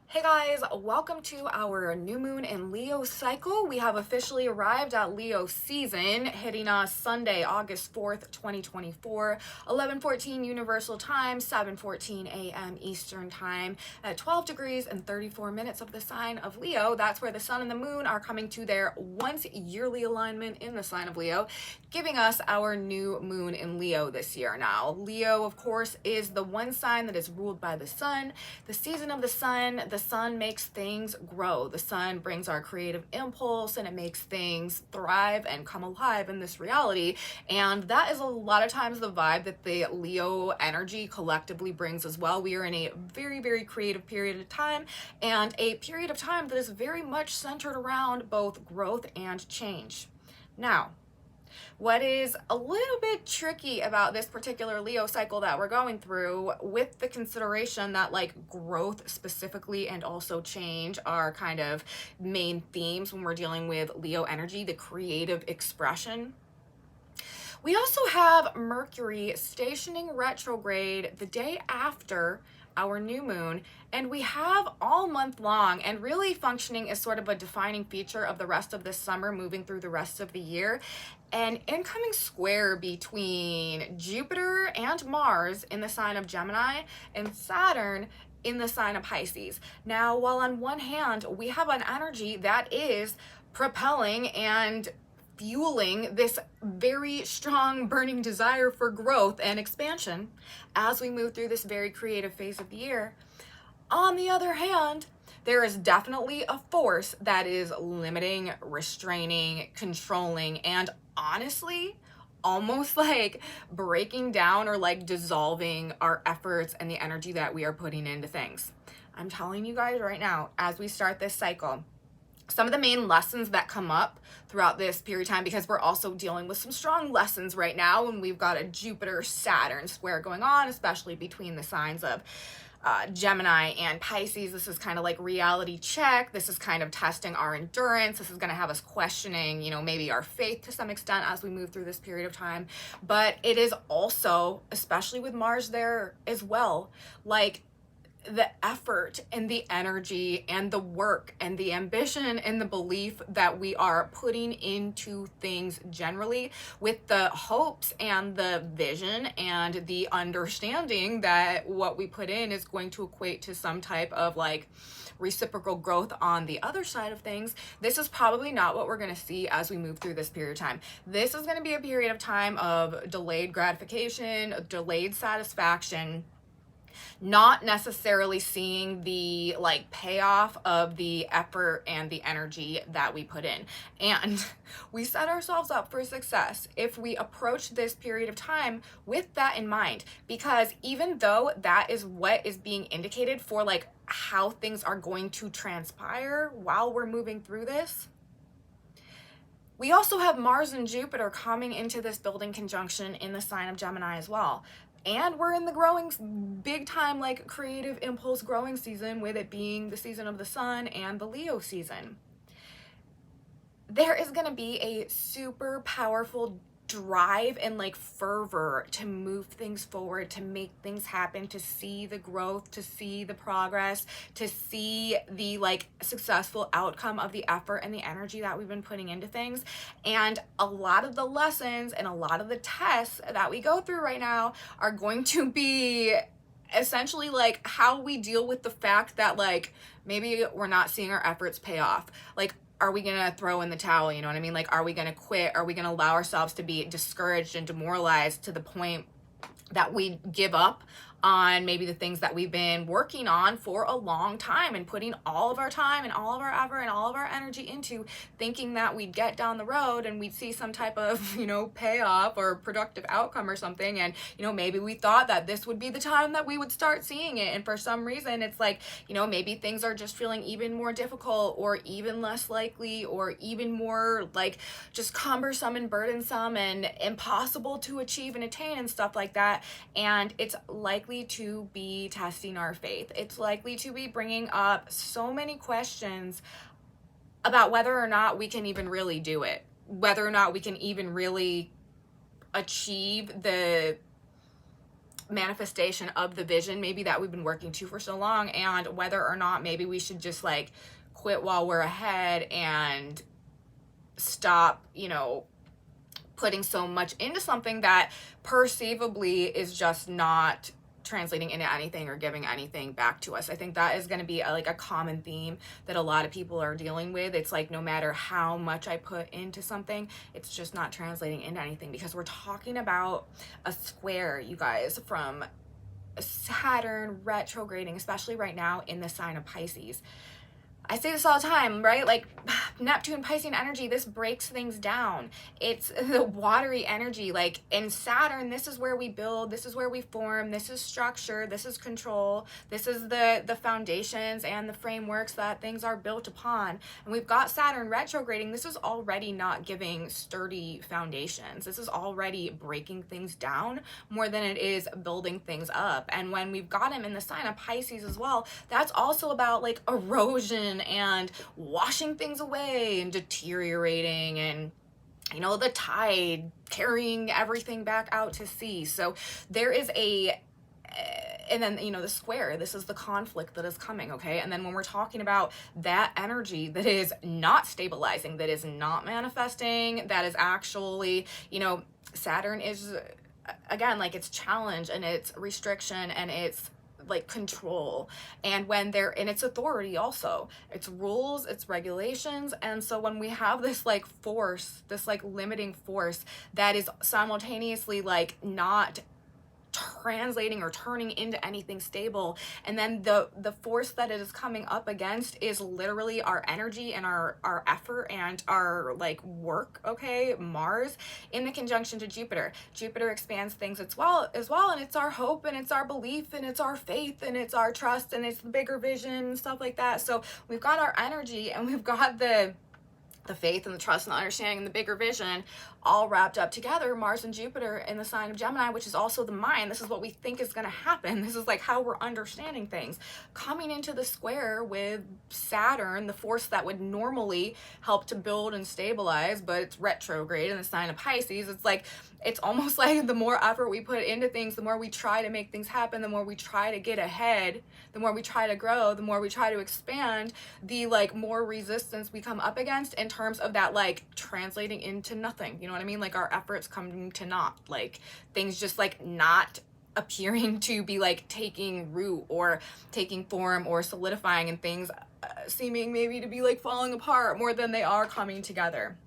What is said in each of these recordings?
Hey guys, welcome to our new moon and Leo cycle. We have officially arrived at Leo season, hitting us Sunday, August 4th, 2024, 11:14 Universal Time, 7:14 a.m. Eastern Time, at 12 degrees and 34 minutes of the sign of Leo. That's where the sun and the moon are coming to their once yearly alignment in the sign of Leo, giving us our new moon in Leo this year. Now, Leo, of course, is the one sign that is ruled by the sun, the season of the sun. The sun makes things grow. The sun brings our creative impulse and it makes things thrive and come alive in this reality. And that is a lot of times the vibe that the Leo energy collectively brings as well. We are in a very, very creative period of time, and a period of time that is very much centered around both growth and change. Now, what is a little bit tricky about this particular Leo cycle that we're going through, with the consideration that like growth specifically and also change are kind of main themes when we're dealing with Leo energy, the creative expression. We also have Mercury stationing retrograde the day after our new moon, and we have all month long and really functioning as sort of a defining feature of the rest of this summer, moving through the rest of the year, an incoming square between Jupiter and Mars in the sign of Gemini and Saturn in the sign of Pisces. Now, while on one hand we have an energy that is propelling and fueling this very strong burning desire for growth and expansion as we move through this very creative phase of the year, on the other hand, there is definitely a force that is limiting, restraining, controlling, and honestly, almost like breaking down or like dissolving our efforts and the energy that we are putting into things. I'm telling you guys right now, as we start this cycle, some of the main lessons that come up throughout this period of time, because we're also dealing with some strong lessons right now, and we've got a Jupiter-Saturn square going on, especially between the signs of Gemini and Pisces. This is kind of like reality check. This is kind of testing our endurance. This is going to have us questioning, maybe our faith to some extent as we move through this period of time. But it is also, especially with Mars there as well, like the effort and the energy and the work and the ambition and the belief that we are putting into things generally, with the hopes and the vision and the understanding that what we put in is going to equate to some type of like reciprocal growth on the other side of things. This is probably not what we're going to see as we move through this period of time. This is going to be a period of time of delayed gratification, delayed satisfaction, not necessarily seeing the like payoff of the effort and the energy that we put in. And we set ourselves up for success if we approach this period of time with that in mind, because even though that is what is being indicated for like how things are going to transpire while we're moving through this, we also have Mars and Jupiter coming into this building conjunction in the sign of Gemini as well. And we're in the growing, big time, like creative impulse growing season, with it being the season of the sun and the Leo season. There is going to be a super powerful drive and like fervor to move things forward, to make things happen, to see the growth, to see the progress, to see the like successful outcome of the effort and the energy that we've been putting into things. And a lot of the lessons and a lot of the tests that we go through right now are going to be essentially like how we deal with the fact that like maybe we're not seeing our efforts pay off. Like, are we gonna throw in the towel? You know what I mean? Like, are we gonna quit? Are we gonna allow ourselves to be discouraged and demoralized to the point that we give up on maybe the things that we've been working on for a long time and putting all of our time and all of our effort and all of our energy into, thinking that we'd get down the road and we'd see some type of, payoff or productive outcome or something. And, maybe we thought that this would be the time that we would start seeing it. And for some reason, it's like, maybe things are just feeling even more difficult or even less likely or even more like just cumbersome and burdensome and impossible to achieve and attain and stuff like that. And it's likely to be testing our faith. It's likely to be bringing up so many questions about whether or not we can even really do it, whether or not we can even really achieve the manifestation of the vision maybe that we've been working to for so long, and whether or not maybe we should just like quit while we're ahead and stop, you know, putting so much into something that perceivably is just not translating into anything or giving anything back to us. I think that is going to be like a common theme that a lot of people are dealing with. It's like no matter how much I put into something, it's just not translating into anything, because we're talking about a square, you guys, from Saturn retrograding, especially right now in the sign of Pisces. I say this all the time, right? Like Neptune, Piscean energy, this breaks things down. It's the watery energy. Like in Saturn, this is where we build, this is where we form, this is structure, this is control, this is the foundations and the frameworks that things are built upon. And we've got Saturn retrograding. This is already not giving sturdy foundations. This is already breaking things down more than it is building things up. And when we've got him in the sign of Pisces as well, that's also about like erosion and washing things away and deteriorating, and you know, the tide carrying everything back out to sea. So there is and then, you know, the square, this is the conflict that is coming, okay? And then when we're talking about that energy that is not stabilizing, that is not manifesting, that is actually, you know, Saturn is, again, like it's challenge and it's restriction and it's like control, and when they're in its authority also, it's rules, it's regulations. And so when we have this like force, this like limiting force that is simultaneously like not translating or turning into anything stable, and then the force that it is coming up against is literally our energy and our effort and our like work, okay? Mars in the conjunction to Jupiter expands things as well, and it's our hope and it's our belief and it's our faith and it's our trust and it's the bigger vision and stuff like that. So we've got our energy and we've got the faith and the trust and the understanding and the bigger vision all wrapped up together, Mars and Jupiter in the sign of Gemini, which is also the mind. This is what we think is going to happen. This is like how we're understanding things. Coming into the square with Saturn, the force that would normally help to build and stabilize, but it's retrograde in the sign of Pisces. It's like, it's almost like the more effort we put into things, the more we try to make things happen, the more we try to get ahead, the more we try to grow, the more we try to expand, the like more resistance we come up against in terms of that like translating into nothing. You know what I mean? Like our efforts come to naught, like things just like not appearing to be like taking root or taking form or solidifying, and things seeming maybe to be like falling apart more than they are coming together.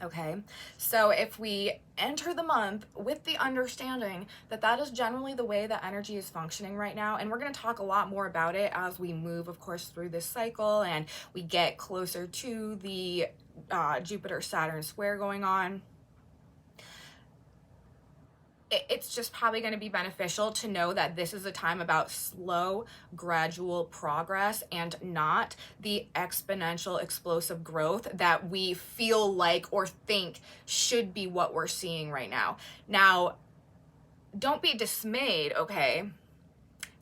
Okay, so if we enter the month with the understanding that that is generally the way that energy is functioning right now, and we're going to talk a lot more about it as we move, of course, through this cycle and we get closer to the Jupiter-Saturn square going on, it's just probably going to be beneficial to know that this is a time about slow, gradual progress and not the exponential, explosive growth that we feel like or think should be what we're seeing right now. Now, don't be dismayed, okay?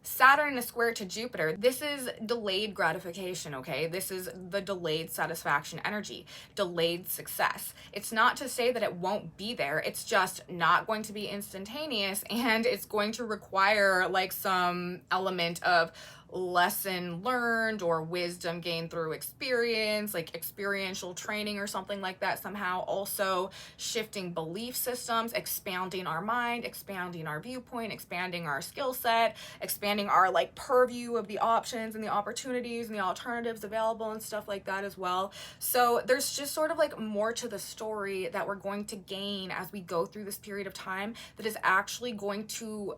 Saturn is square to Jupiter. This is delayed gratification, okay? This is the delayed satisfaction energy, delayed success. It's not to say that it won't be there. It's just not going to be instantaneous, and it's going to require like some element of lesson learned or wisdom gained through experience, like experiential training or something like that. Somehow also shifting belief systems, expanding our mind, expanding our viewpoint, expanding our skill set, expanding our like purview of the options and the opportunities and the alternatives available and stuff like that as well. So there's just sort of like more to the story that we're going to gain as we go through this period of time that is actually going to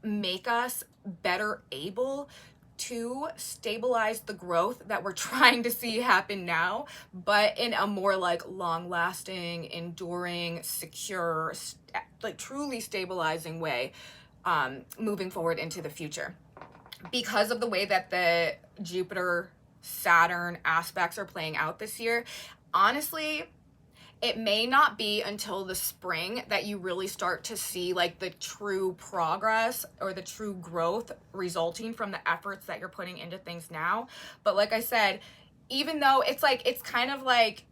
make us better able to stabilize the growth that we're trying to see happen now, but in a more like long-lasting, enduring, secure, like truly stabilizing way, moving forward into the future. Because of the way that the Jupiter-Saturn aspects are playing out this year, honestly, it may not be until the spring that you really start to see like the true progress or the true growth resulting from the efforts that you're putting into things now. But like I said, even though it's like, it's kind of like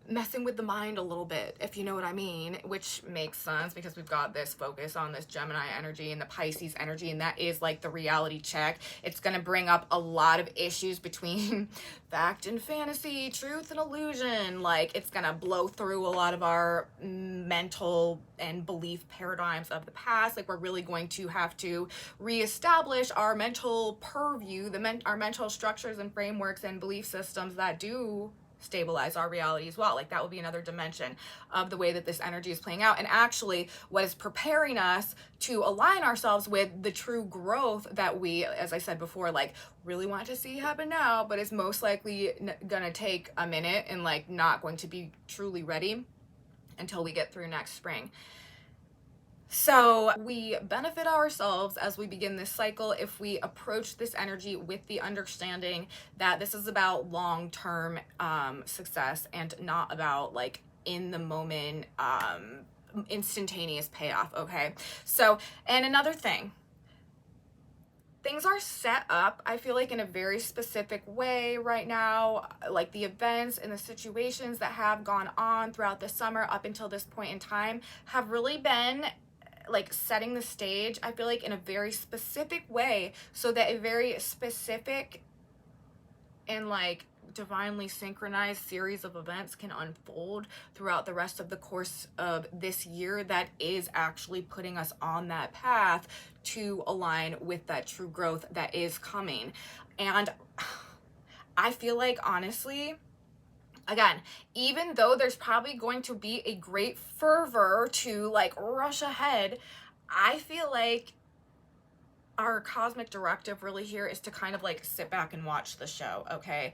messing with the mind a little bit, if you know what I mean, which makes sense because we've got this focus on this Gemini energy and the Pisces energy, and that is like the reality check. It's going to bring up a lot of issues between fact and fantasy, truth and illusion. Like, it's going to blow through a lot of our mental and belief paradigms of the past. Like, we're really going to have to reestablish our mental purview, our mental structures and frameworks and belief systems that do stabilize our reality as well. Like, that will be another dimension of the way that this energy is playing out, and actually what is preparing us to align ourselves with the true growth that we, as I said before, like, really want to see happen now, but is most likely gonna take a minute and like not going to be truly ready until we get through next spring. So we benefit ourselves as we begin this cycle if we approach this energy with the understanding that this is about long-term success and not about like in the moment instantaneous payoff. Okay, so, and another thing, things are set up, I feel like, in a very specific way right now. Like, the events and the situations that have gone on throughout the summer up until this point in time have really been like setting the stage, I feel like, in a very specific way, so that a very specific and like divinely synchronized series of events can unfold throughout the rest of the course of this year that is actually putting us on that path to align with that true growth that is coming. And I feel like, honestly, again, even though there's probably going to be a great fervor to like rush ahead, I feel like our cosmic directive really here is to kind of like sit back and watch the show, okay?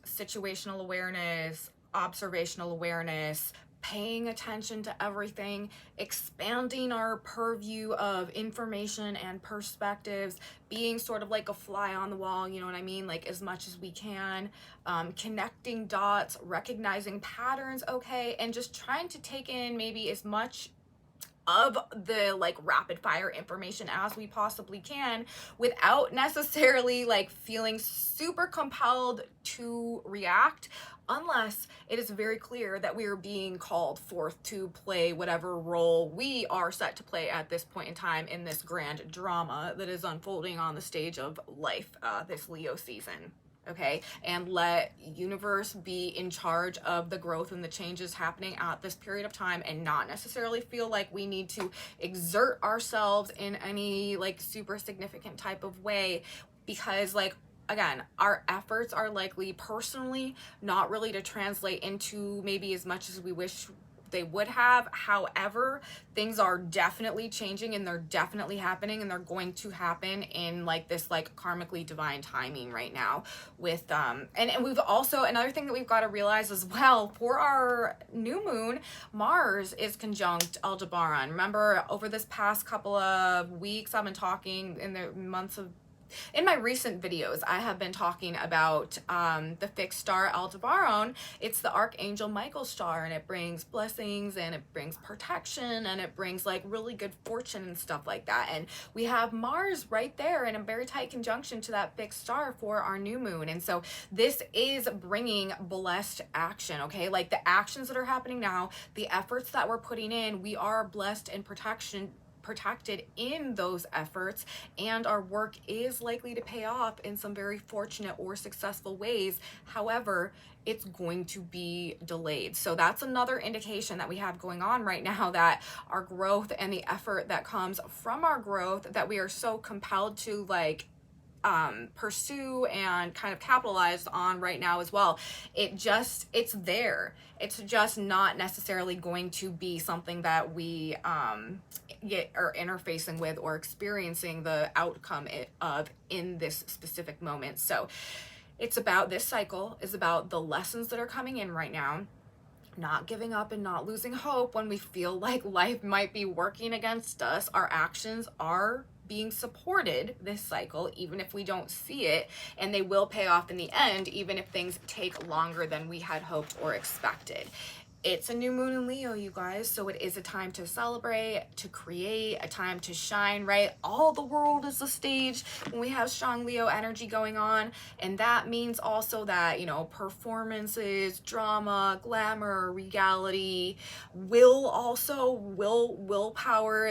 Situational awareness, observational awareness, paying attention to everything, expanding our purview of information and perspectives, being sort of like a fly on the wall, you know what I mean? Like, as much as we can, connecting dots, recognizing patterns, okay? And just trying to take in maybe as much of the like rapid fire information as we possibly can without necessarily like feeling super compelled to react, unless it is very clear that we are being called forth to play whatever role we are set to play at this point in time in this grand drama that is unfolding on the stage of life this Leo season. Okay, and let universe be in charge of the growth and the changes happening at this period of time, and not necessarily feel like we need to exert ourselves in any like super significant type of way, because like, again, our efforts are likely personally not really to translate into maybe as much as we wish they would have. However, things are definitely changing, and they're definitely happening, and they're going to happen in like this like karmically divine timing right now with and we've also, another thing that we've got to realize as well, for our new moon, Mars is conjunct Aldebaran. Remember, over this past couple of weeks, I've been talking in my recent videos, I have been talking about the fixed star Aldebaran. It's the Archangel Michael star, and it brings blessings, and it brings protection, and it brings like really good fortune and stuff like that. And we have Mars right there in a very tight conjunction to that fixed star for our new moon. And so this is bringing blessed action, okay? Like, the actions that are happening now, the efforts that we're putting in, we are blessed and protected in those efforts, and our work is likely to pay off in some very fortunate or successful ways. However, it's going to be delayed. So that's another indication that we have going on right now, that our growth and the effort that comes from our growth that we are so compelled to like pursue and kind of capitalize on right now as well, it's there. It's just not necessarily going to be something that we are interfacing with or experiencing the outcome of in this specific moment. So it's about, this cycle is about the lessons that are coming in right now, not giving up and not losing hope when we feel like life might be working against us. Our actions are being supported this cycle, even if we don't see it, and they will pay off in the end, even if things take longer than we had hoped or expected. it's a new moon in Leo, you guys, so it is a time to celebrate, to create, a time to shine, right? All the world is a stage when we have strong Leo energy going on, and that means also that, you know, performances, drama, glamour, regality, willpower,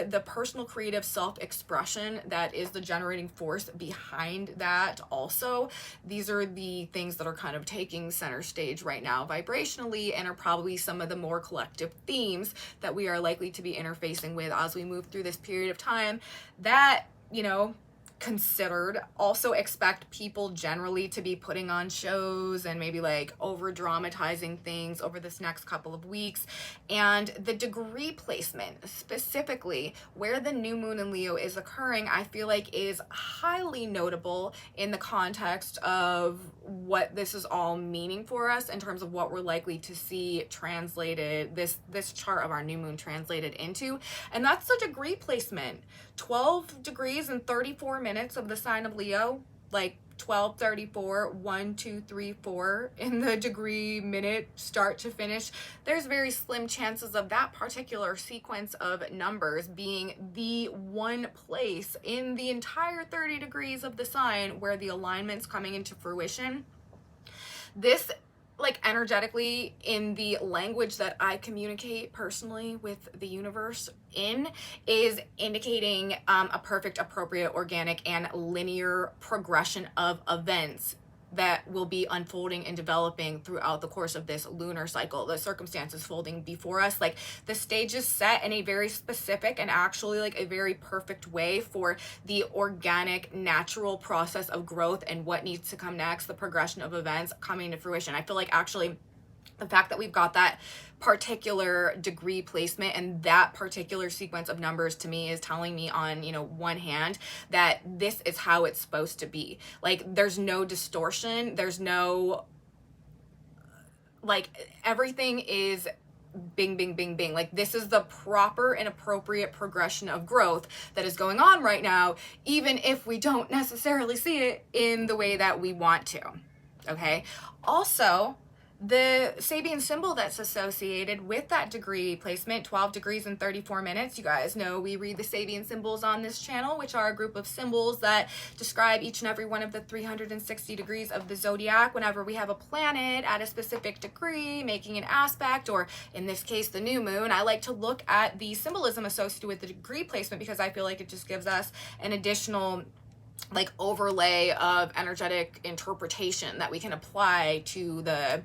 the personal creative self-expression that is the generating force behind that also. These are the things that are kind of taking center stage right now vibrationally, and are probably some of the more collective themes that we are likely to be interfacing with as we move through this period of time. That, you know, considered, also expect people generally to be putting on shows and maybe like over dramatizing things over this next couple of weeks. And the degree placement, specifically where the new moon in Leo is occurring, I feel like is highly notable in the context of what this is all meaning for us in terms of what we're likely to see translated, this chart of our new moon translated into. And that's the degree placement. 12 degrees and 34 minutes of the sign of Leo, like 12, 34, 1, 2, 3, 4 in the degree minute start to finish. There's very slim chances of that particular sequence of numbers being the one place in the entire 30 degrees of the sign where the alignment's coming into fruition. This, like, energetically, in the language that I communicate personally with the universe in, is indicating a perfect, appropriate, organic, and linear progression of events that will be unfolding and developing throughout the course of this lunar cycle. The circumstances folding before us, like the stage is set in a very specific and actually like a very perfect way for the organic, natural process of growth and what needs to come next, the progression of events coming to fruition. I feel like actually the fact that we've got that particular degree placement and that particular sequence of numbers, to me, is telling me on, you know, one hand that this is how it's supposed to be. Like, there's no distortion, there's no, like, everything is bing, bing, bing, bing. Like, this is the proper and appropriate progression of growth that is going on right now, even if we don't necessarily see it in the way that we want to. Okay. Also, the Sabian symbol that's associated with that degree placement, 12 degrees and 34 minutes. You guys know we read the Sabian symbols on this channel, which are a group of symbols that describe each and every one of the 360 degrees of the zodiac. Whenever we have a planet at a specific degree making an aspect, or in this case the new moon, I like to look at the symbolism associated with the degree placement because I feel like it just gives us an additional like overlay of energetic interpretation that we can apply to the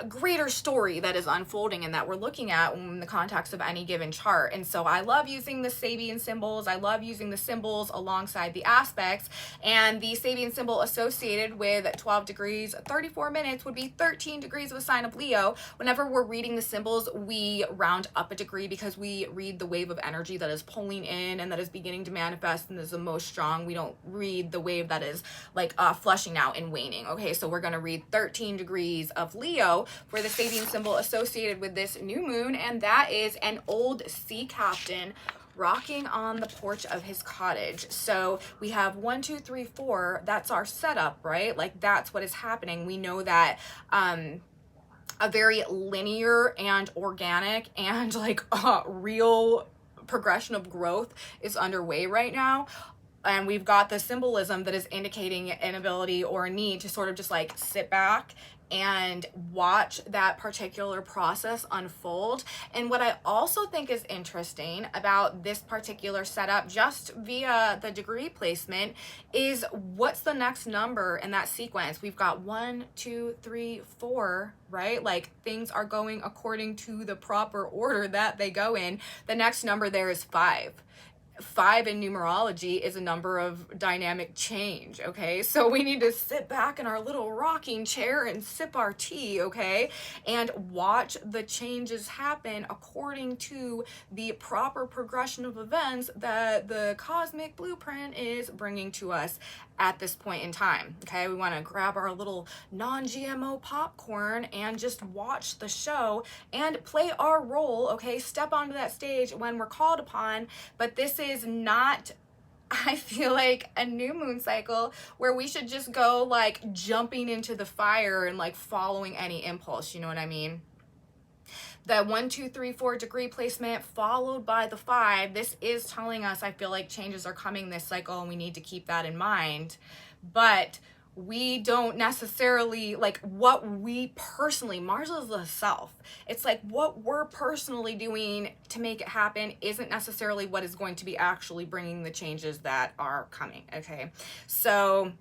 greater story that is unfolding and that we're looking at in the context of any given chart. And so I love using the Sabian symbols. I love using the symbols alongside the aspects. And the Sabian symbol associated with 12 degrees 34 minutes would be 13 degrees of a sign of Leo. Whenever we're reading the symbols, we round up a degree because we read the wave of energy that is pulling in and that is beginning to manifest and is the most strong. We don't read the wave that is like flushing out and waning. Okay, so we're going to read 13 degrees of Leo for the Sabian symbol associated with this new moon, and that is an old sea captain rocking on the porch of his cottage. So we have 1, 2, 3, 4. That's our setup, right? Like, that's what is happening. We know that a very linear and organic and like real progression of growth is underway right now. And we've got the symbolism that is indicating an ability or a need to sort of just like sit back and watch that particular process unfold. And what I also think is interesting about this particular setup, just via the degree placement, is what's the next number in that sequence? We've got 1, 2, 3, 4, right? Like, things are going according to the proper order that they go in. The next number there is 5. 5 in numerology is a number of dynamic change, okay? So we need to sit back in our little rocking chair and sip our tea, okay? And watch the changes happen according to the proper progression of events that the cosmic blueprint is bringing to us at this point in time, okay? We want to grab our little non-GMO popcorn and just watch the show and play our role, okay? Step onto that stage when we're called upon, but this is not, I feel like, a new moon cycle where we should just go like jumping into the fire and like following any impulse, you know what I mean? The 1, 2, 3, 4 degree placement followed by the 5, this is telling us, I feel like changes are coming this cycle and we need to keep that in mind. But we don't necessarily, like, what we personally, Mars is the self. It's like what we're personally doing to make it happen isn't necessarily what is going to be actually bringing the changes that are coming, okay? So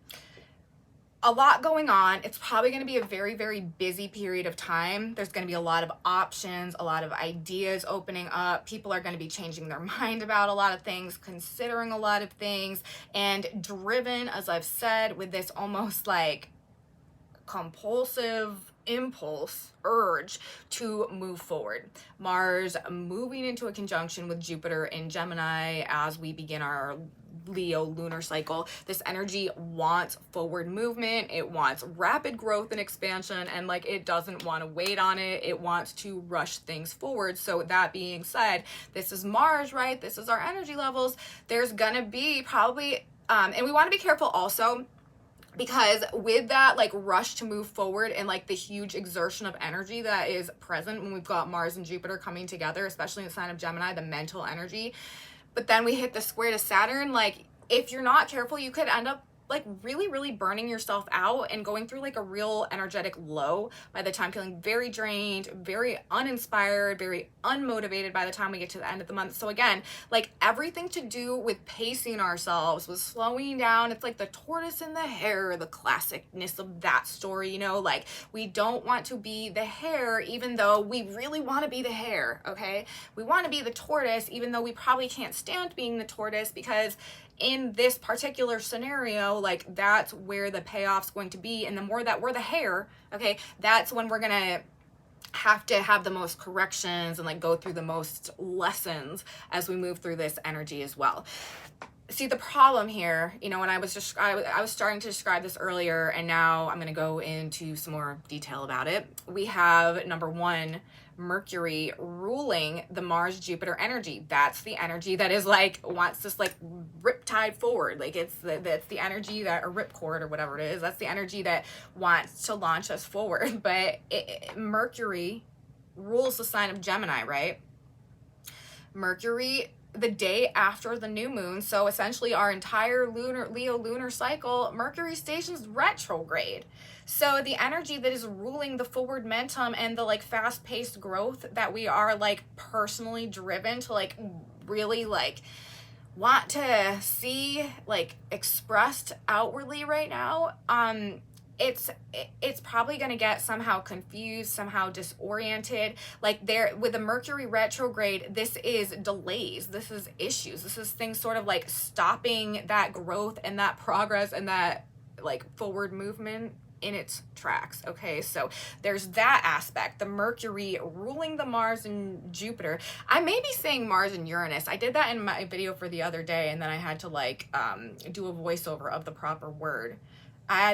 a lot going on. It's probably going to be a very, very busy period of time. There's going to be a lot of options, a lot of ideas opening up. People are going to be changing their mind about a lot of things, considering a lot of things, and driven, as I've said, with this almost like compulsive impulse, urge to move forward. Mars moving into a conjunction with Jupiter in Gemini as we begin our Leo lunar cycle. This energy wants forward movement. It wants rapid growth and expansion, and like it doesn't want to wait on it. It wants to rush things forward. So that being said, this is Mars, right? This is our energy levels. There's gonna be probably and we want to be careful also, because with that like rush to move forward and like the huge exertion of energy that is present when we've got Mars and Jupiter coming together, especially in the sign of Gemini, the mental energy, but then we hit the square to Saturn, like if you're not careful, you could end up like really, really burning yourself out and going through like a real energetic low by the time, feeling very drained, very uninspired, very unmotivated by the time we get to the end of the month. So again, like everything to do with pacing ourselves, with slowing down. It's like the tortoise and the hare, the classicness of that story, you know, like we don't want to be the hare, even though we really want to be the hare, okay? We want to be the tortoise, even though we probably can't stand being the tortoise, because in this particular scenario, like that's where the payoff's going to be. And the more that we're the hare, okay, that's when we're gonna have to have the most corrections and like go through the most lessons as we move through this energy as well. See, the problem here, you know, and I was starting to describe this earlier, and now I'm going to go into some more detail about it. We have number 1, Mercury ruling the Mars Jupiter energy. That's the energy that is like wants this like riptide forward. Like that's the energy that, or ripcord or whatever it is. That's the energy that wants to launch us forward. But Mercury rules the sign of Gemini, right? Mercury, the day after the new moon, so essentially our entire Leo lunar cycle, Mercury stations retrograde. So the energy that is ruling the forward momentum and the like fast-paced growth that we are like personally driven to like really like want to see like expressed outwardly right now, it's probably going to get somehow confused, somehow disoriented. Like there with the Mercury retrograde, this is delays, this is issues, this is things sort of like stopping that growth and that progress and that like forward movement in its tracks. Okay, so there's that aspect, the Mercury ruling the Mars and Jupiter. I may be saying Mars and Uranus. I did that in my video for the other day, and then I had to like do a voiceover of the proper word.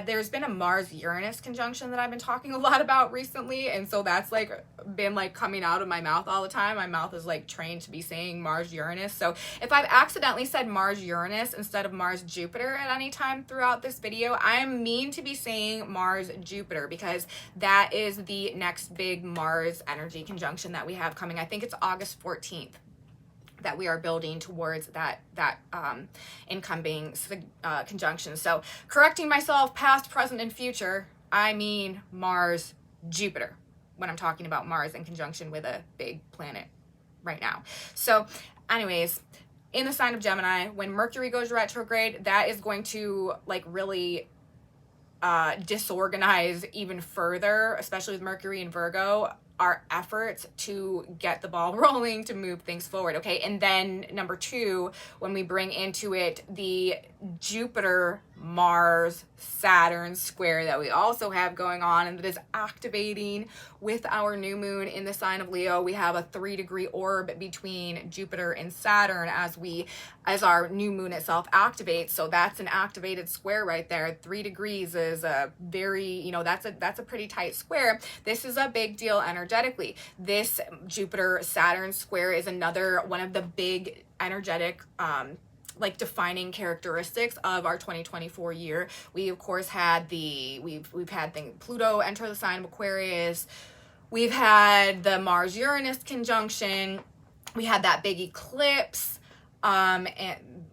There's been a Mars-Uranus conjunction that I've been talking a lot about recently, and so that's like been like coming out of my mouth all the time. My mouth is like trained to be saying Mars-Uranus. So if I've accidentally said Mars-Uranus instead of Mars-Jupiter at any time throughout this video, I mean to be saying Mars-Jupiter, because that is the next big Mars energy conjunction that we have coming. I think it's August 14th. That we are building towards that incoming conjunction. So correcting myself, past, present, and future, I mean Mars, Jupiter, when I'm talking about Mars in conjunction with a big planet right now. So anyways, in the sign of Gemini, when Mercury goes retrograde, that is going to like really disorganize even further, especially with Mercury and Virgo, our efforts to get the ball rolling, to move things forward, okay? And then number 2, when we bring into it the Jupiter, Mars, Saturn square that we also have going on, and that is activating with our new moon in the sign of Leo. We have a 3-degree orb between Jupiter and Saturn as our new moon itself activates. So that's an activated square right there. 3 degrees is a very, you know, that's a pretty tight square. This is a big deal energetically. This Jupiter Saturn square is another one of the big energetic like defining characteristics of our 2024 year. We of course had we've had Pluto enter the sign of Aquarius. We've had the Mars-Uranus conjunction. We had that big eclipse and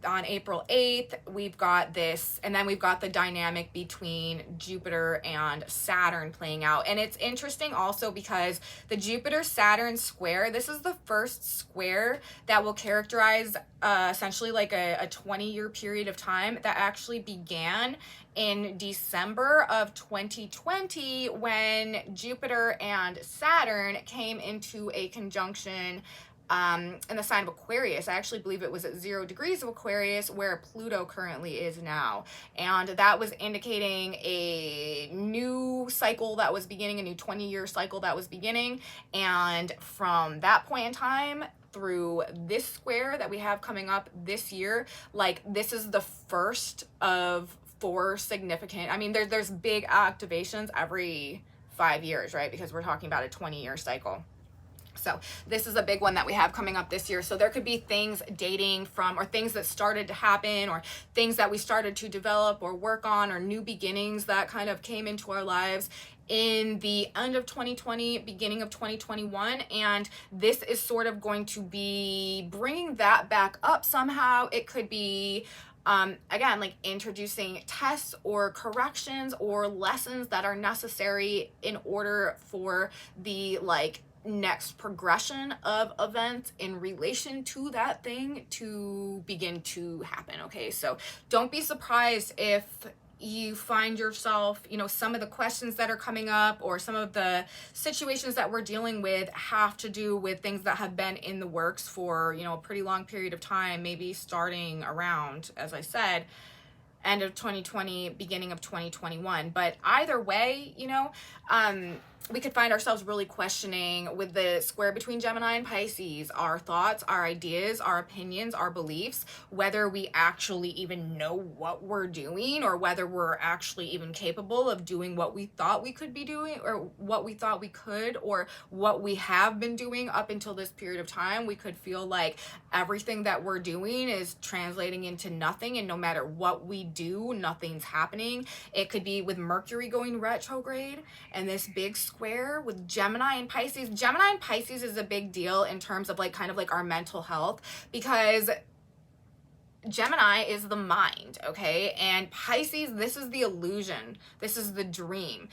on April 8th. We've got this, and then we've got the dynamic between Jupiter and Saturn playing out. And it's interesting also because the Jupiter-Saturn square, this is the first square that will characterize essentially like a 20-year period of time that actually began in December of 2020 when Jupiter and Saturn came into a conjunction in the sign of Aquarius. I actually believe it was at 0 degrees of Aquarius where Pluto currently is now. And that was indicating a new cycle that was beginning, a new 20-year cycle that was beginning. And from that point in time, through this square that we have coming up this year, like this is the first of 4 significant, I mean, there's big activations every 5 years, right? Because we're talking about a 20-year cycle. So this is a big one that we have coming up this year. So there could be things dating from, or things that started to happen, or things that we started to develop or work on, or new beginnings that kind of came into our lives in the end of 2020, beginning of 2021. And this is sort of going to be bringing that back up somehow. It could be again, like introducing tests or corrections or lessons that are necessary in order for the like next progression of events in relation to that thing to begin to happen. Okay, so don't be surprised if you find yourself, you know, some of the questions that are coming up or some of the situations that we're dealing with have to do with things that have been in the works for, you know, a pretty long period of time, maybe starting around, as I said, end of 2020, beginning of 2021. But either way, you know, we could find ourselves really questioning with the square between Gemini and Pisces, our thoughts, our ideas, our opinions, our beliefs, whether we actually even know what we're doing or whether we're actually even capable of doing what we thought we could be doing or what we thought we could or what we have been doing up until this period of time. We could feel like everything that we're doing is translating into nothing, and no matter what we do, nothing's happening. It could be with Mercury going retrograde and this big square with Gemini and Pisces. Gemini and Pisces is a big deal in terms of like kind of like our mental health, because Gemini is the mind, okay? And Pisces, this is the illusion. This is the dream.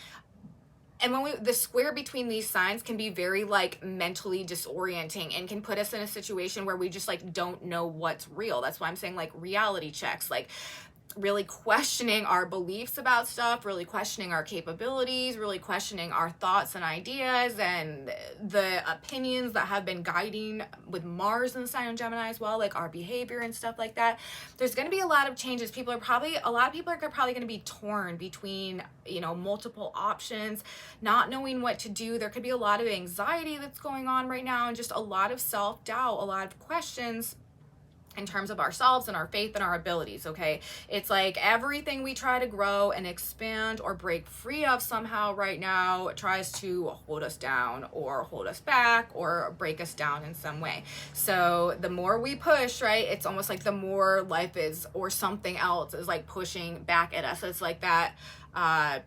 And when the square between these signs can be very like mentally disorienting and can put us in a situation where we just like don't know what's real. That's why I'm saying like reality checks, like really questioning our beliefs about stuff, really questioning our capabilities, really questioning our thoughts and ideas and the opinions that have been guiding with Mars in the sign of Gemini as well, like our behavior and stuff like that. There's going to be a lot of changes. A lot of people are probably going to be torn between, you know, multiple options, not knowing what to do. There could be a lot of anxiety that's going on right now and just a lot of self-doubt, a lot of questions in terms of ourselves and our faith and our abilities, okay? It's like everything we try to grow and expand or break free of somehow right now tries to hold us down or hold us back or break us down in some way. So the more we push, right, it's almost like the more life is or something else is like pushing back at us. It's like that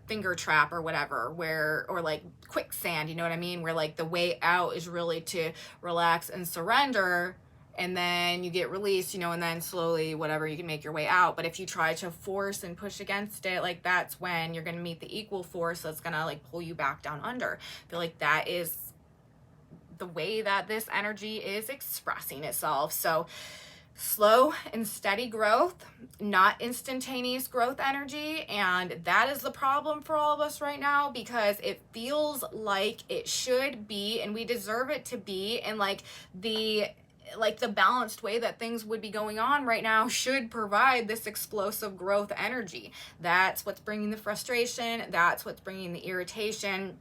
finger trap or whatever, where, or like quicksand, you know what I mean? Where like the way out is really to relax and surrender, and then you get released, you know, and then slowly, whatever, you can make your way out. But if you try to force and push against it, like that's when you're going to meet the equal force that's going to like pull you back down under. I feel like that is the way that this energy is expressing itself. So slow and steady growth, not instantaneous growth energy. And that is the problem for all of us right now, because it feels like it should be, and we deserve it to be, and like the balanced way that things would be going on right now should provide this explosive growth energy. That's what's bringing the frustration. That's what's bringing the irritation.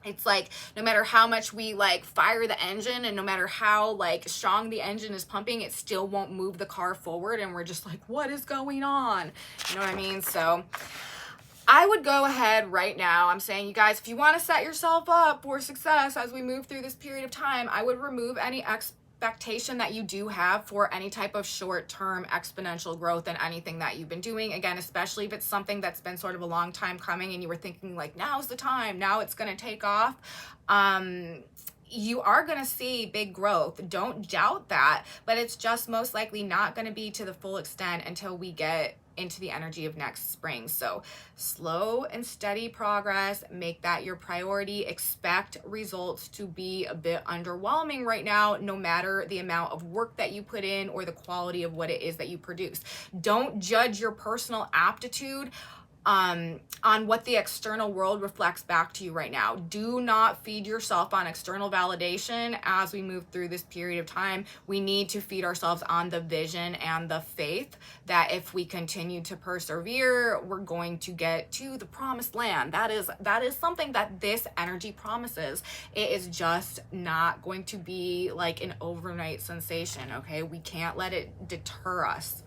It's like no matter how much we like fire the engine and no matter how like strong the engine is pumping, it still won't move the car forward. And we're just like, what is going on? You know what I mean? So I would go ahead right now. I'm saying, you guys, if you want to set yourself up for success as we move through this period of time, I would remove any expectations expectation that you do have for any type of short-term exponential growth in anything that you've been doing. Again, especially if it's something that's been sort of a long time coming and you were thinking like, now's the time, now it's going to take off. You are going to see big growth. Don't doubt that, but it's just most likely not going to be to the full extent until we get into the energy of next spring. So slow and steady progress, make that your priority. Expect results to be a bit underwhelming right now, no matter the amount of work that you put in or the quality of what it is that you produce. Don't judge your personal aptitude on what the external world reflects back to you right now. Do not feed yourself on external validation as we move through this period of time. We need to feed ourselves on the vision and the faith that if we continue to persevere, we're going to get to the promised land. That is something that this energy promises. It is just not going to be like an overnight sensation, okay? We can't let it deter us.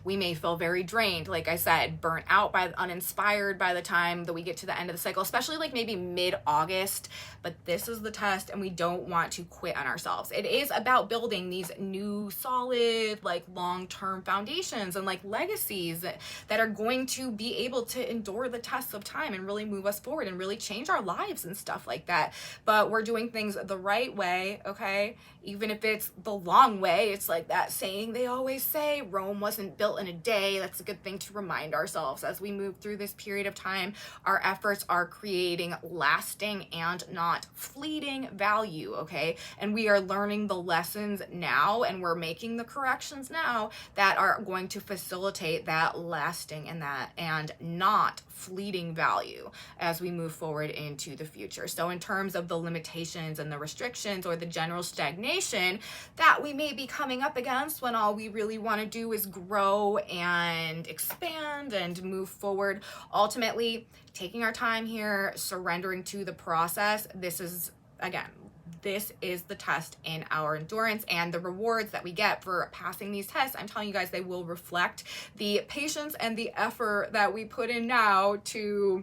We may feel very drained, like I said, burnt out, uninspired by the time that we get to the end of the cycle, especially like maybe mid-August. But this is the test, and we don't want to quit on ourselves. It is about building these new, solid, like long-term foundations and like legacies that are going to be able to endure the tests of time and really move us forward and really change our lives and stuff like that. But we're doing things the right way, okay? Even if it's the long way. It's like that saying they always say, Rome wasn't built in a day. That's a good thing to remind ourselves as we move through this period of time. Our efforts are creating lasting and not fleeting value, okay? And we are learning the lessons now, and we're making the corrections now that are going to facilitate that lasting and not fleeting value as we move forward into the future. So in terms of the limitations and the restrictions or the general stagnation that we may be coming up against when all we really want to do is grow and expand and move forward, ultimately taking our time here, surrendering to the process. This is the test in our endurance, and the rewards that we get for passing these tests, I'm telling you guys, they will reflect the patience and the effort that we put in now to,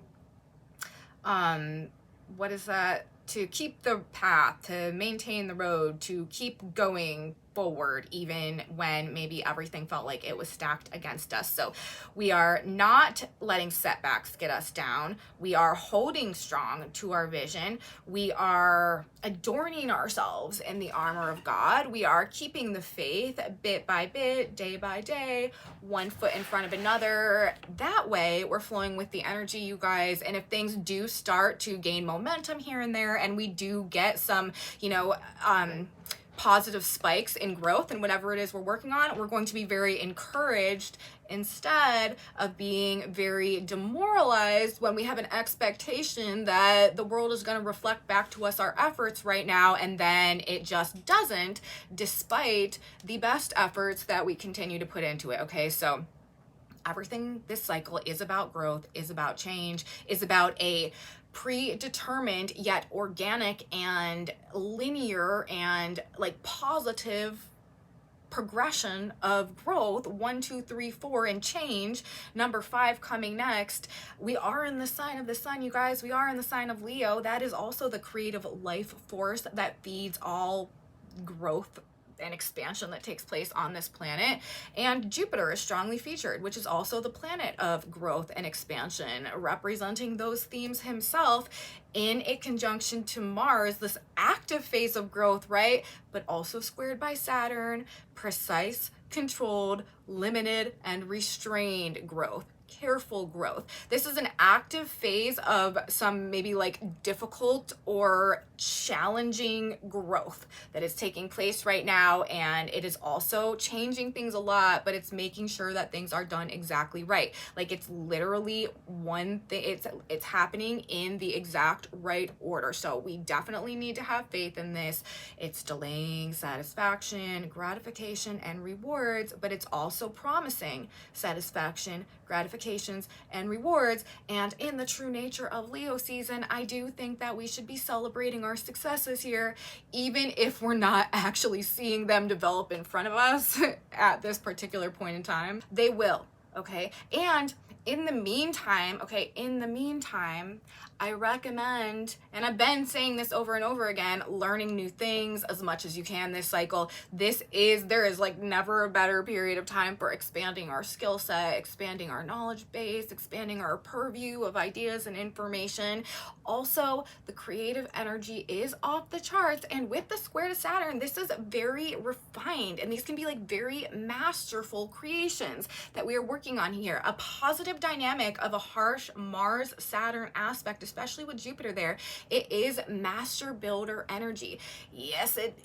to keep the path, to maintain the road, to keep going forward, even when maybe everything felt like it was stacked against us. So we are not letting setbacks get us down. We are holding strong to our vision. We are adorning ourselves in the armor of God. We are keeping the faith bit by bit, day by day, one foot in front of another. That way we're flowing with the energy, you guys. And if things do start to gain momentum here and there, and we do get some, positive spikes in growth and whatever it is we're working on, we're going to be very encouraged instead of being very demoralized when we have an expectation that the world is going to reflect back to us our efforts right now, and then it just doesn't, despite the best efforts that we continue to put into it. Okay, so everything this cycle is about growth, is about change, is about a predetermined yet organic and linear and like positive progression of growth. 1, 2, 3, 4 and change. Number 5 coming next. We are in the sign of the sun, you guys. We are in the sign of Leo. That is also the creative life force that feeds all growth and expansion that takes place on this planet. And Jupiter is strongly featured, which is also the planet of growth and expansion, representing those themes himself in a conjunction to Mars, this active phase of growth, right? But also squared by Saturn, precise, controlled, limited, and restrained growth. Careful growth. This is an active phase of some maybe like difficult or challenging growth that is taking place right now, and it is also changing things a lot, but it's making sure that things are done exactly right. Like it's literally one thing, it's happening in the exact right order. So we definitely need to have faith in this. It's delaying satisfaction, gratification, and rewards, but it's also promising satisfaction, gratifications, and rewards. And in the true nature of Leo season, I do think that we should be celebrating our successes here, even if we're not actually seeing them develop in front of us at this particular point in time. They will. okay? And in the meantime, I recommend, and I've been saying this over and over again, learning new things as much as you can this cycle. There is like never a better period of time for expanding our skill set, expanding our knowledge base, expanding our purview of ideas and information. Also, the creative energy is off the charts, and with the square to Saturn, this is very refined, and these can be like very masterful creations that we are working on here. A positive dynamic of a harsh Mars-Saturn aspect, especially with Jupiter there, it is master builder energy. Yes, it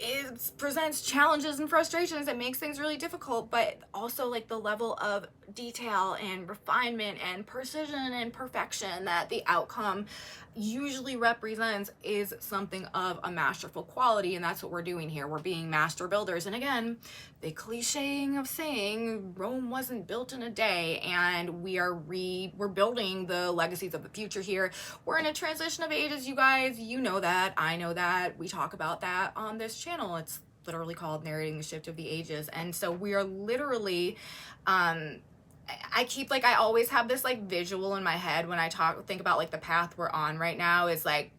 presents challenges and frustrations. It makes things really difficult, but also like the level of detail and refinement and precision and perfection that the outcome usually represents is something of a masterful quality, and that's what we're doing here. We're being master builders. And again, the clicheing of saying Rome wasn't built in a day, and we're building the legacies of the future here. We're in a transition of ages, you guys. You know that. I know that. We talk about that on this channel. It's literally called Narrating the Shift of the Ages. And so we are literally I always have this like visual in my head when I think about like the path we're on right now is like,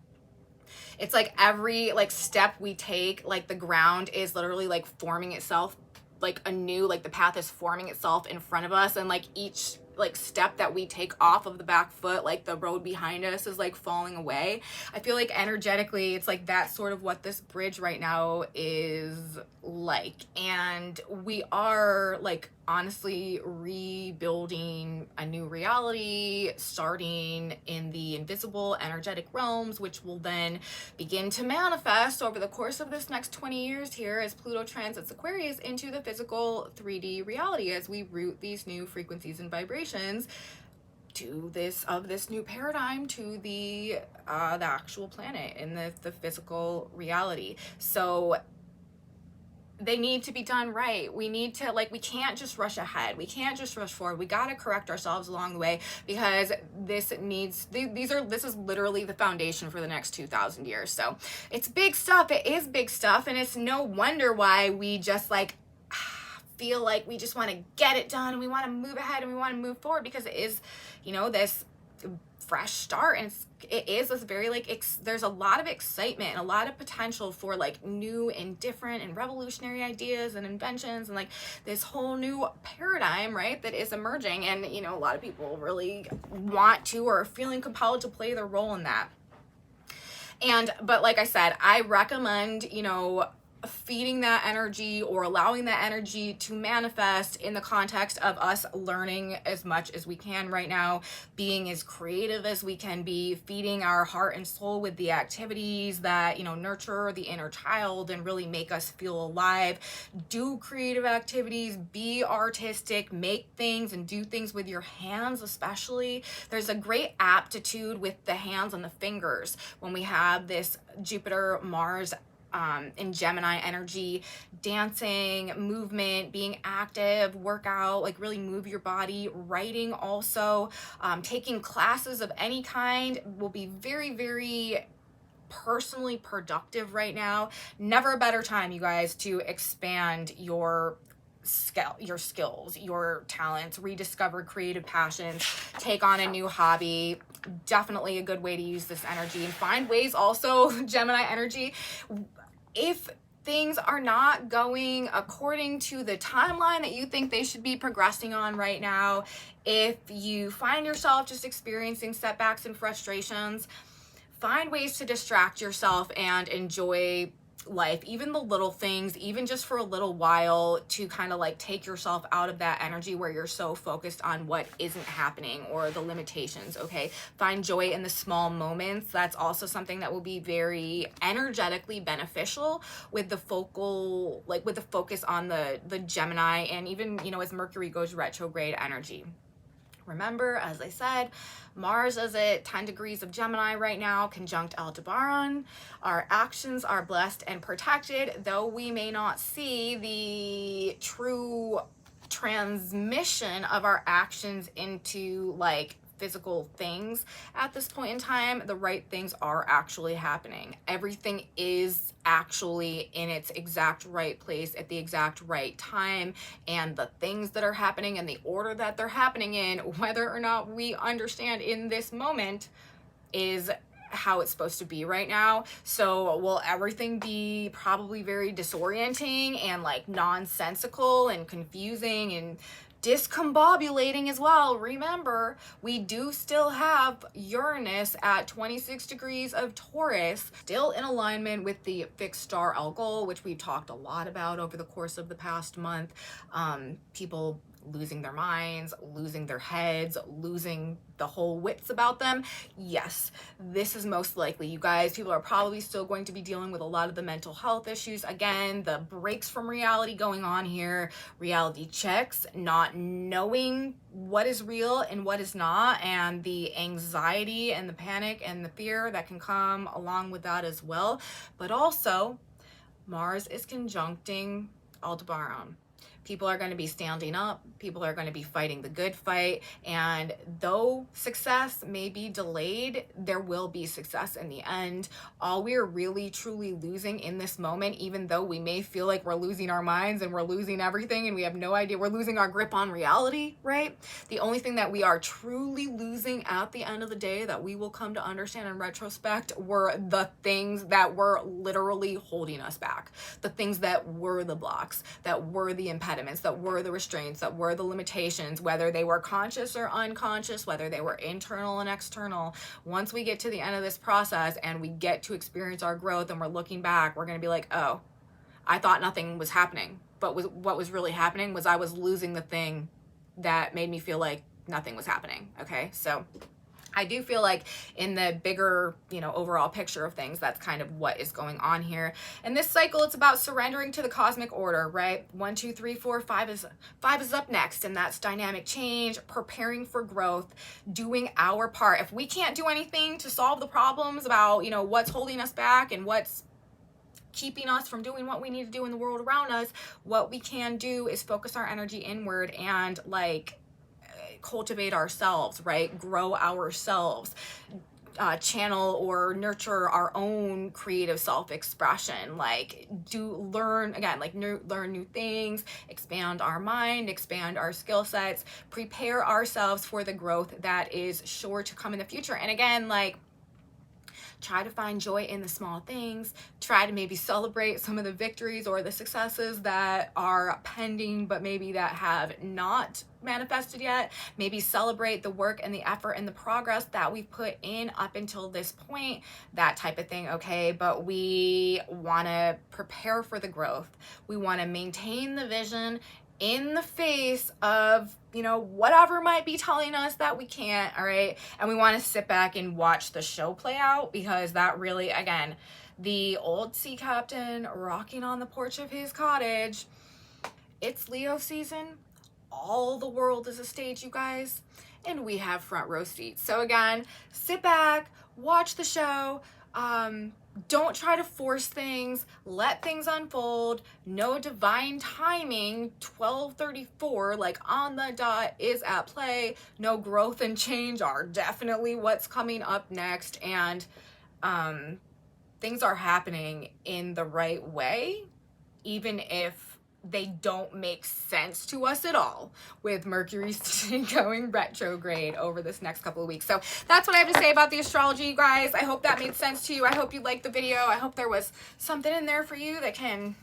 it's like every like step we take, like the ground is literally like forming itself like anew, like the path is forming itself in front of us, and like each like step that we take off of the back foot, like the road behind us is like falling away. I feel like energetically it's like that's sort of what this bridge right now is like, and we are like honestly rebuilding a new reality starting in the invisible energetic realms, which will then begin to manifest over the course of this next 20 years here as Pluto transits Aquarius into the physical 3D reality, as we root these new frequencies and vibrations to this new paradigm to the actual planet in the physical reality. So they need to be done right. We need to we can't just rush ahead. We can't just rush forward. We got to correct ourselves along the way, because this is literally the foundation for the next 2,000 years. So it's big stuff. It is big stuff. And it's no wonder why we just feel like we just want to get it done, and we want to move ahead, and we want to move forward, because it is, this fresh start, and it is this very there's a lot of excitement and a lot of potential for new and different and revolutionary ideas and inventions, and this whole new paradigm, right, that is emerging. And a lot of people really want to or are feeling compelled to play their role in that. But like I said, I recommend feeding that energy or allowing that energy to manifest in the context of us learning as much as we can right now, being as creative as we can be, feeding our heart and soul with the activities that nurture the inner child and really make us feel alive. Do creative activities, be artistic, make things and do things with your hands. Especially there's a great aptitude with the hands and the fingers when we have this Jupiter Mars in Gemini energy. Dancing, movement, being active, workout, really move your body. Writing also, taking classes of any kind will be very, very personally productive right now. Never a better time, you guys, to expand your skills, your talents, rediscover creative passions, take on a new hobby. Definitely a good way to use this energy. And find ways also, Gemini energy, if things are not going according to the timeline that you think they should be progressing on right now, if you find yourself just experiencing setbacks and frustrations, find ways to distract yourself and enjoy life, even the little things, even just for a little while, to kind of take yourself out of that energy where you're so focused on what isn't happening or the limitations. Okay, find joy in the small moments. That's also something that will be very energetically beneficial with the with the focus on the Gemini, and even as Mercury goes retrograde energy. Remember, as I said, Mars is at 10 degrees of Gemini right now, conjunct Aldebaran. Our actions are blessed and protected, though we may not see the true transmission of our actions into physical things at this point in time. The right things are actually happening. Everything is actually in its exact right place at the exact right time, and the things that are happening and the order that they're happening in, whether or not we understand in this moment, is how it's supposed to be right now. So will everything be probably very disorienting and like nonsensical and confusing and discombobulating as well? Remember, we do still have Uranus at 26 degrees of Taurus, still in alignment with the fixed star Algol, which we've talked a lot about over the course of the past month. People losing their minds, losing their heads, losing the whole wits about them. Yes, this is most likely, you guys. People are probably still going to be dealing with a lot of the mental health issues. Again, the breaks from reality going on here, reality checks, not knowing what is real and what is not, and the anxiety and the panic and the fear that can come along with that as well. But also, Mars is conjuncting Aldebaran. People are going to be standing up. People are going to be fighting the good fight. And though success may be delayed, there will be success in the end. All we are really, truly losing in this moment, even though we may feel like we're losing our minds and we're losing everything and we have no idea, we're losing our grip on reality, right? The only thing that we are truly losing at the end of the day that we will come to understand in retrospect were the things that were literally holding us back. The things that were the blocks, that were the impediments, that were the restraints, that were the limitations, whether they were conscious or unconscious, whether they were internal and external. Once we get to the end of this process and we get to experience our growth and we're looking back, we're going to be like, oh, I thought nothing was happening. But what was really happening was I was losing the thing that made me feel like nothing was happening. Okay, so I do feel like in the bigger, overall picture of things, that's kind of what is going on here. In this cycle, it's about surrendering to the cosmic order, right? 1, 2, 3, 4, 5 is up next, and that's dynamic change, preparing for growth, doing our part. If we can't do anything to solve the problems about, what's holding us back and what's keeping us from doing what we need to do in the world around us, what we can do is focus our energy inward and cultivate ourselves, right? Grow ourselves, channel or nurture our own creative self-expression, learn new things, expand our mind, expand our skill sets, prepare ourselves for the growth that is sure to come in the future. And again, try to find joy in the small things. Try to maybe celebrate some of the victories or the successes that are pending, but maybe that have not manifested yet. Maybe celebrate the work and the effort and the progress that we've put in up until this point, that type of thing, okay? But we want to prepare for the growth. We want to maintain the vision in the face of whatever might be telling us that we can't, all right? And we want to sit back and watch the show play out, because that really, again, the old sea captain rocking on the porch of his cottage, it's Leo season. All the world is a stage, you guys, and we have front row seats. So again, sit back, watch the show. Don't try to force things. Let things unfold. No divine timing. 12:34, on the dot, is at play. No growth and change are definitely what's coming up next. And things are happening in the right way, even if they don't make sense to us at all, with Mercury going retrograde over this next couple of weeks. So that's what I have to say about the astrology, you guys. I hope that made sense to you. I hope you liked the video. I hope there was something in there for you that can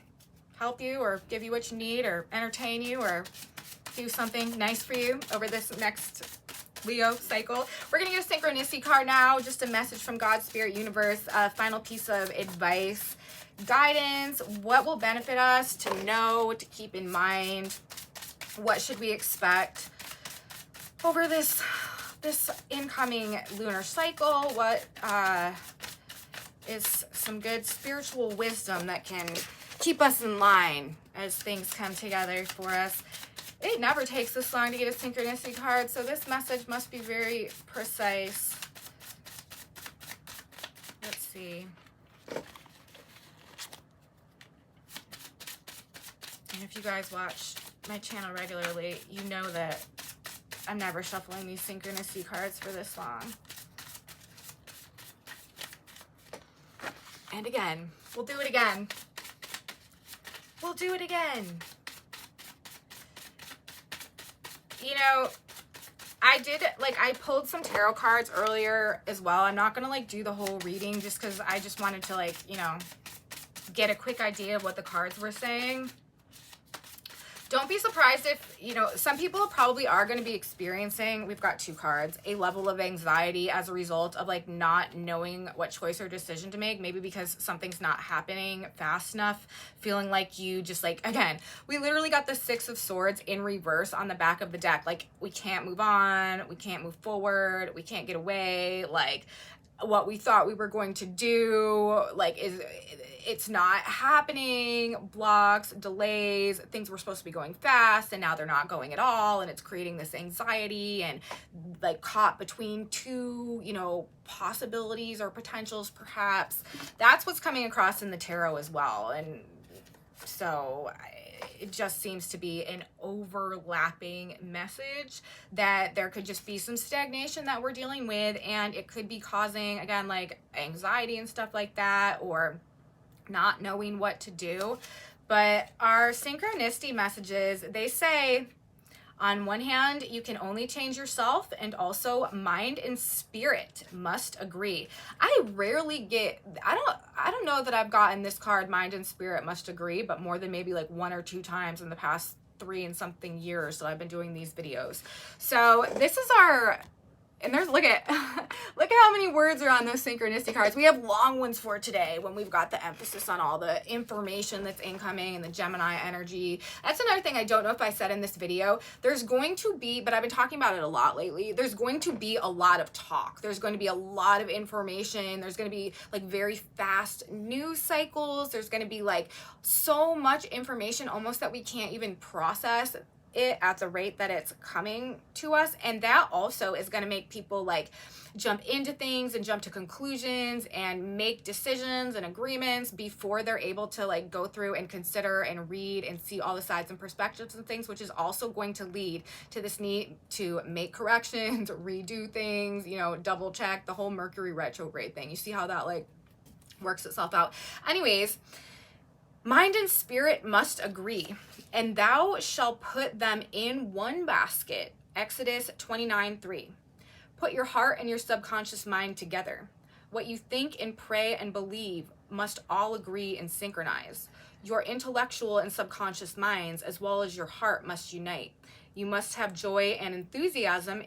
help you or give you what you need or entertain you or do something nice for you over this next Leo cycle. We're going to get a synchronicity card now, just a message from God, Spirit, Universe, a final piece of advice, guidance. What will benefit us to know, to keep in mind? What should we expect over this incoming lunar cycle? What is some good spiritual wisdom that can keep us in line as things come together for us? It never takes this long to get a synchronicity card, so this message must be very precise. Let's see. And if you guys watch my channel regularly, you know that I'm never shuffling these synchronicity cards for this long. And again, we'll do it again. We'll do it again. You know, I pulled some tarot cards earlier as well. I'm not going to like do the whole reading just because I just wanted to like, you know, get a quick idea of what the cards were saying. Don't be surprised if, you know, some people probably are going to be experiencing, we've got 2 cards, a level of anxiety as a result of like not knowing what choice or decision to make. Maybe because something's not happening fast enough, feeling like you just like, again, we literally got the 6 of Swords in reverse on the back of the deck. Like we can't move on, we can't move forward, we can't get away. Like what we thought we were going to do, like it's not happening, blocks, delays, things were supposed to be going fast and now they're not going at all, and it's creating this anxiety and like caught between 2, you know, possibilities or potentials perhaps. That's what's coming across in the tarot as well. And so it just seems to be an overlapping message that there could just be some stagnation that we're dealing with, and it could be causing, again, like anxiety and stuff like that, or not knowing what to do. But our synchronicity messages, they say, on one hand, you can only change yourself, and also mind and spirit must agree. I rarely get, I don't know that I've gotten this card, mind and spirit must agree, but more than maybe like 1 or 2 times in the past 3 and something years that I've been doing these videos. So this is our, and there's, look at how many words are on those synchronicity cards. We have long ones for today when we've got the emphasis on all the information that's incoming and the Gemini energy. That's another thing I don't know if I said in this video. There's going to be, but I've been talking about it a lot lately, there's going to be a lot of talk. There's going to be a lot of information. There's going to be like very fast news cycles. There's going to be like so much information almost that we can't even process it at the rate that it's coming to us. And that also is going to make people like jump into things and jump to conclusions and make decisions and agreements before they're able to like go through and consider and read and see all the sides and perspectives and things, which is also going to lead to this need to make corrections, redo things, you know, double check, the whole Mercury retrograde thing. You see how that like works itself out. Anyways, mind and spirit must agree, and thou shalt put them in one basket. Exodus 29:3. Put your heart and your subconscious mind together. What you think and pray and believe must all agree and synchronize. Your intellectual and subconscious minds, as well as your heart, must unite. You must have joy and enthusiasm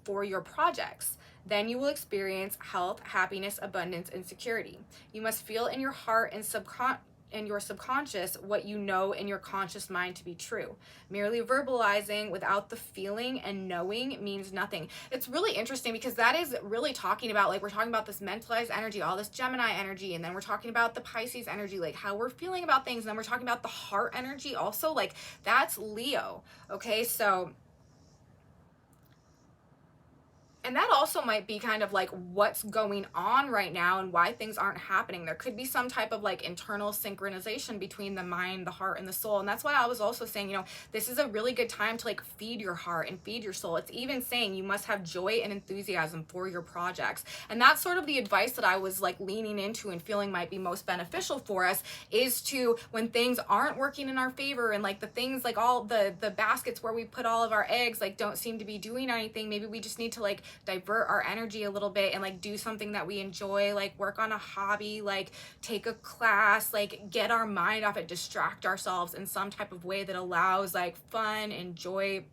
for your projects. Then you will experience health, happiness, abundance, and security. You must feel in your heart and your subconscious what you know in your conscious mind to be true. Merely verbalizing without the feeling and knowing means nothing. It's really interesting because that is really talking about, like, we're talking about this mentalized energy, all this Gemini energy, and then we're talking about the Pisces energy, like how we're feeling about things, and then we're talking about the heart energy also, like that's Leo. Okay, so and that also might be kind of like what's going on right now and why things aren't happening. There could be some type of like internal synchronization between the mind, the heart, and the soul. And that's why I was also saying, you know, this is a really good time to like feed your heart and feed your soul. It's even saying you must have joy and enthusiasm for your projects. And that's sort of the advice that I was like leaning into and feeling might be most beneficial for us, is to, when things aren't working in our favor and like the things like all the baskets where we put all of our eggs like don't seem to be doing anything, maybe we just need to like divert our energy a little bit and like do something that we enjoy, like work on a hobby, like take a class, like get our mind off it, distract ourselves in some type of way that allows like fun and joy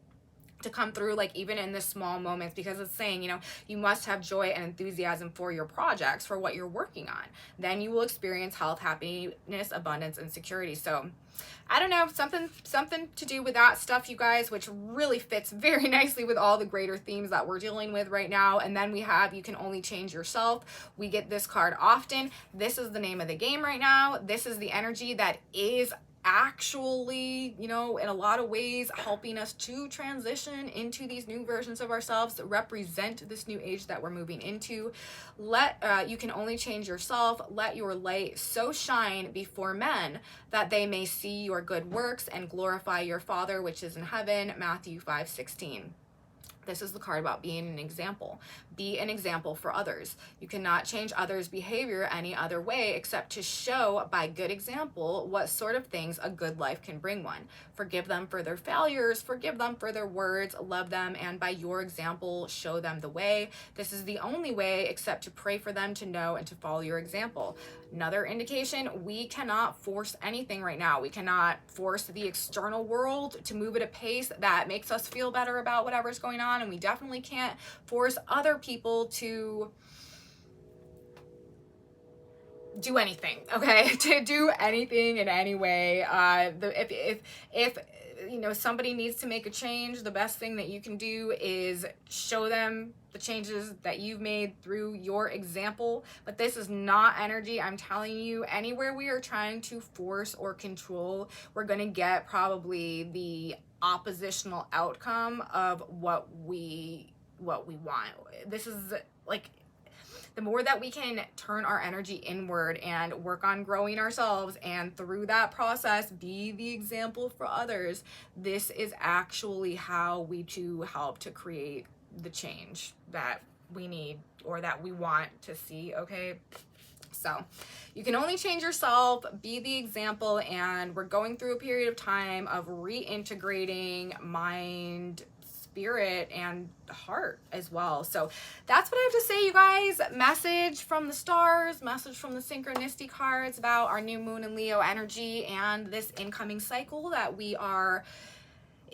to come through, like even in the small moments, because it's saying, you know, you must have joy and enthusiasm for your projects, for what you're working on. Then you will experience health, happiness, abundance, and security. So I don't know, something to do with that stuff, you guys, which really fits very nicely with all the greater themes that we're dealing with right now. And then we have, you can only change yourself. We get this card often. This is the name of the game right now. This is the energy that is actually, you know, in a lot of ways helping us to transition into these new versions of ourselves that represent this new age that we're moving into. You can only change yourself. Let your light so shine before men that they may see your good works and glorify your Father which is in heaven. Matthew 5:16. This is the card about being an example. Be an example for others. You cannot change others' behavior any other way except to show by good example what sort of things a good life can bring one. Forgive them for their failures, forgive them for their words, love them, and by your example, show them the way. This is the only way except to pray for them to know and to follow your example. Another indication, we cannot force anything right now. We cannot force the external world to move at a pace that makes us feel better about whatever's going on, and we definitely can't force other people to do anything, okay? To do anything in any way. If you know somebody needs to make a change, the best thing that you can do is show them the changes that you've made through your example. But this is not energy. I'm telling you, anywhere we are trying to force or control, we're gonna get probably the oppositional outcome of what we want. This is like, the more that we can turn our energy inward and work on growing ourselves, and through that process be the example for others, this is actually how we to help to create the change that we need or that we want to see, okay? So you can only change yourself, be the example, and we're going through a period of time of reintegrating mind, spirit, and heart as well. So that's what I have to say, you guys. Message from the stars, message from the synchronicity cards about our new moon in Leo energy and this incoming cycle that we are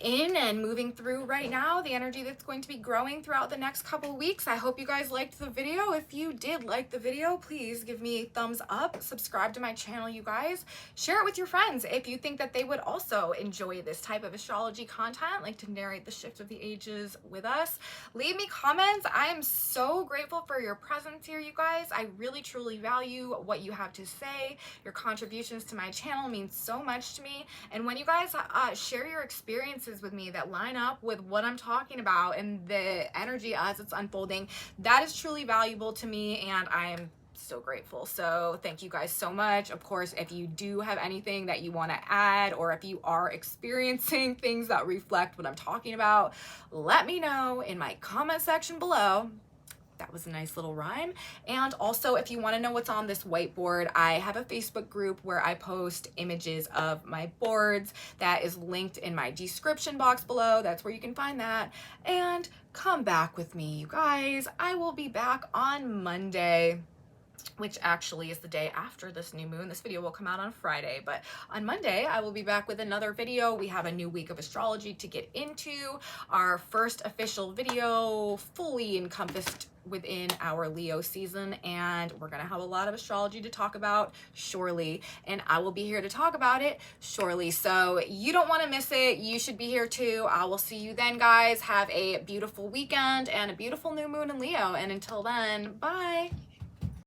in and moving through right now, the energy that's going to be growing throughout the next couple of weeks. I hope you guys liked the video. If you did like the video, please give me a thumbs up, subscribe to my channel, you guys, share it with your friends if you think that they would also enjoy this type of astrology content, like to narrate the shift of the ages with us. Leave me comments. I am so grateful for your presence here, you guys. I really truly value what you have to say. Your contributions to my channel mean so much to me, and when you guys share your experiences with me that line up with what I'm talking about and the energy as it's unfolding, that is truly valuable to me, and I am so grateful. So thank you guys so much. Of course, if you do have anything that you want to add, or if you are experiencing things that reflect what I'm talking about, let me know in my comment section below. That was a nice little rhyme. And also, if you want to know what's on this whiteboard, I have a Facebook group where I post images of my boards. That is linked in my description box below. That's where you can find that. And come back with me, you guys. I will be back on Monday, which actually is the day after this new moon. This video will come out on Friday, but on Monday I will be back with another video. We have a new week of astrology to get into. Our first official video fully encompassed within our Leo season, and we're gonna have a lot of astrology to talk about surely, and I will be here to talk about it surely. So you don't want to miss it. You should be here too. I will see you then, guys. Have a beautiful weekend and a beautiful new moon in Leo, and until then, bye.